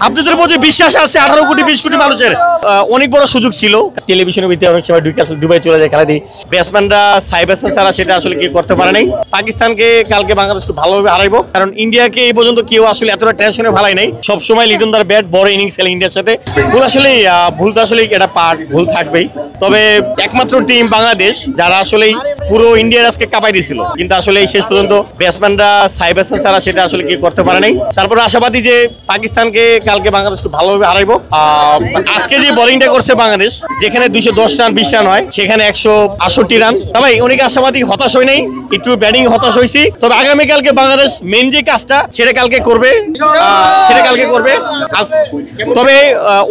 আপনাদের মধ্যে বিশ্বাস আছে 18 কোটি 20 কোটি মানুষের অনেক বড় সুযোগ ছিল। টেলিভিশনের ভিতরে অনেক সময় দুবাই চলে যায় খেলা দিই। ব্যাটসম্যানরা সাইবাসন ছাড়া সেটা আসলে কি করতে পারে নাই। পাকিস্তানকে কালকে বাংলাদেশ খুব ভালোভাবে হারাইবো, কারণ ইন্ডিয়াকে এই পর্যন্ত কেউ আসলে এতটা টেনশনে ভালাই নাই। সবসময় লিটন দার ব্যাট বড় ইনিংস খেলে ইন্ডিয়ার সাথে। ভুল আসলে ভুল তো আসলে এটা পার্ট, ভুল থাকবেই। তবে একমাত্র টিম বাংলাদেশ যারা আসলে পুরো ইন্ডিয়ার আজকে কাঁপাই দিয়েছিল, কিন্তু আসলে শেষ পর্যন্ত ব্যাটসম্যানরা সাইবাসন ছাড়া সেটা আসলে কি করতে পারে নাই। তারপরে আশাবাদী যে পাকিস্তানকে কালকে বাংলাদেশ খুব ভালোভাবে হারাইবো। আজকে যে বোলিংটা করছে বাংলাদেশ, যেখানে 210 রান 20 রান হয়, সেখানে 168 রান। তবে অনেক আশাবাদী, হতাশ হয় নাই, একটু ব্যাটিং হতাশ হয়েছি। তবে আগামীকালকে বাংলাদেশ মেন যে কাজটা সেটা কালকে করবে। তবে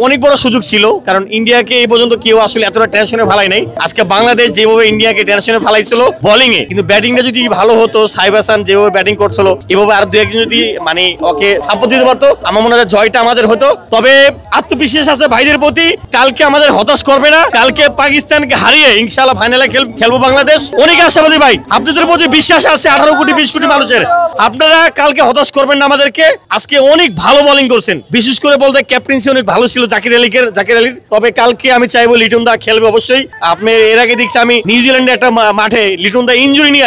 অনেক বড় সুযোগ ছিল, কারণ ইন্ডিয়াকে এই পর্যন্ত কেউ আসলে এতটা টেনশনে ভালাই নাই। আজকে বাংলাদেশ যেভাবে ইন্ডিয়াকে টেনশনে ভালাইছিল বোলিং এ, কিন্তু ব্যাটিংটা যদি ভালো হতো, সাইব হাসান যেভাবে ব্যাটিং করছিল, এভাবে আর দু একজন যদি মানে ওকে সাপোর্ট দিতে পারতো, আমার মনে হয় জয়টা আমাদের হতো। তবে আত্মবিশ্বাস আছে ভাইদের প্রতি, কালকে আমাদের হতাশ করবে না। কালকে পাকিস্তানকে হারিয়ে ইনশাআল্লাহ ফাইনালে খেলবো বাংলাদেশ। অনেক আশাবাদী ভাই, আপনাদের মধ্যে বিশ্বাস আছে 18 কোটি 20 কোটি মানুষের। আপনারা কালকে হতাশ করবেন না আমাদেরকে। আজকে অনেক ভালো বোলিং করছেন, বিশেষ করে বলতে ক্যাপ্টেন্সি অনেক ভালো ছিল জাকির আলীর। তবে কালকে আমি চাইবো লিটন দা খেলবে অবশ্যই। আপনি এর আগে দেখছি আমি নিউজিল্যান্ডে একটা মাঠে লিটন দা ইনজুরি নিয়ে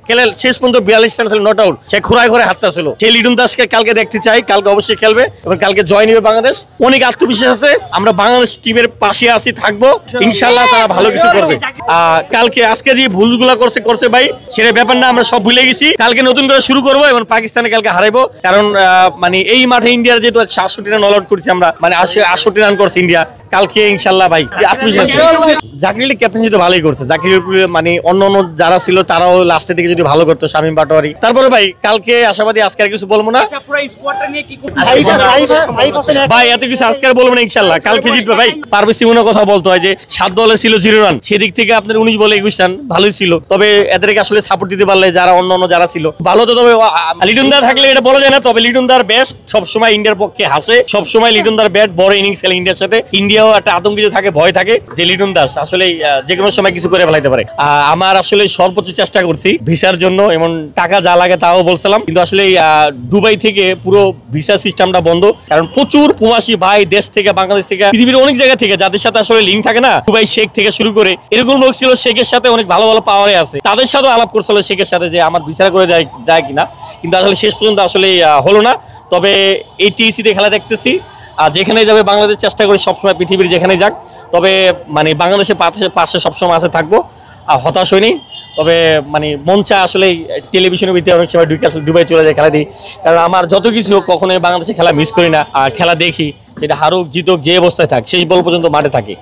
খেলে শেষ পর্যন্ত 42 রান ছিল, নট আউট। সে খোঁড়ায় ঘরে হাতটা ছিল। সেই লিটন দাসকে কালকে দেখতে চাই, কালকে অবশ্যই খেলবে এবং কালকে জয় নিবে বাংলাদেশ। অনেক আত্মবিশ্বাস আছে, আমরা বাংলাদেশ টিমের পাশে আছি, থাকবো ইনশাআল্লাহ। তারা ভালো কিছু করবে। কালকে আজকে যে ভুলগুলা করছে ভাই, সেটা ব্যাপার না, আমরা সব ভুলে গেছি। কালকে নতুন করে শুরু করবো এবং পাকিস্তানে কালকে হারাইবো। কারণ মানে এই মাঠে ইন্ডিয়ার যেহেতু 68 রান অল আউট করছি আমরা, মানে 68 রান করছে ইন্ডিয়া। কালকে ইনশাআল্লাহ ভাই আত্মবিশ্বাস। জাকির আলী ক্যাপ্টেন্সি তো ভালোই করছে। জাকির মানে অন্য যারা ছিল তারাও লাস্টের দিকে যদি ভালো করতো, শামীম পাটোয়ারি। তারপরে ভাই কালকে আশাবাদী, আজকে আর কিছু বলবো না ভাই, এত কিছু আজকে আর বলবো না। ইনশাআল্লাহ কালকে জিতবে ভাই। পারভেজ ইমনের কথা বলতে হয় যে 7 দলে ছিল 0 রান, সেদিক থেকে আপনার 19 বলে 21 রান ভালোই ছিল। তবে এদেরকে আসলে সাপোর্ট দিতে পারলে যারা অন্য যারা ছিল ভালো তো। তবে লিটন দা থাকলে এটা বলা যায় না। তবে লিটন দার ব্যাট সবসময় ইন্ডিয়ার পক্ষে হাসে, সবসময় লিটন দার ব্যাট বড় ইনিংস খেলে ইন্ডিয়ার সাথে। ইন্ডিয়াও একটা আতঙ্কিত থাকে, ভয় থাকে যে লিটন দাস আসলে যে কোনো সময় কিছু করে ফেলাইতে পারে। আমার আসলে সর্বোচ্চ চেষ্টা করছি ভিসার জন্য, এমন টাকা যা লাগে তাও বলছিলাম, কিন্তু আসলে দুবাই থেকে পুরো ভিসা সিস্টেমটা বন্ধ। কারণ প্রচুর প্রবাসী ভাই দেশ থেকে, বাংলাদেশ থেকে, পৃথিবীর অনেক জায়গা থেকে, যাদের সাথে আসলে লিঙ্ক থাকে না, দুবাই শেখ থেকে শুরু করে এরকম লোক ছিল, শেখের সাথে অনেক ভালো ভালো পাওয়ারে আছে, তাদের সাথেও আলাপ করছিল শেখের সাথে যে আমার ভিসা করে যায় কিনা, কিন্তু আসলে শেষ পর্যন্ত আসলে হলো না। তবে এই টিসিতে খেলা দেখতেছি, আর যেখানে যাবে বাংলাদেশ চেষ্টা করি সবসময় পৃথিবীর যেখানে যাক। তবে মানে বাংলাদেশের পাশে সবসময় আছে, থাকবো, আর হতাশ হয়নি। তবে মানে মন চায় আসলে টেলিভিশনের ভিতরে অনেক সময় দুবাই চলে যায় খেলা দিই, কারণ আমার যত কিছু হোক কখনোই বাংলাদেশে খেলা মিস করি না। আর খেলা দেখি, সেটা হারুক জিতুক যে অবস্থায় থাক, শেষ বল পর্যন্ত মাঠে থাকি।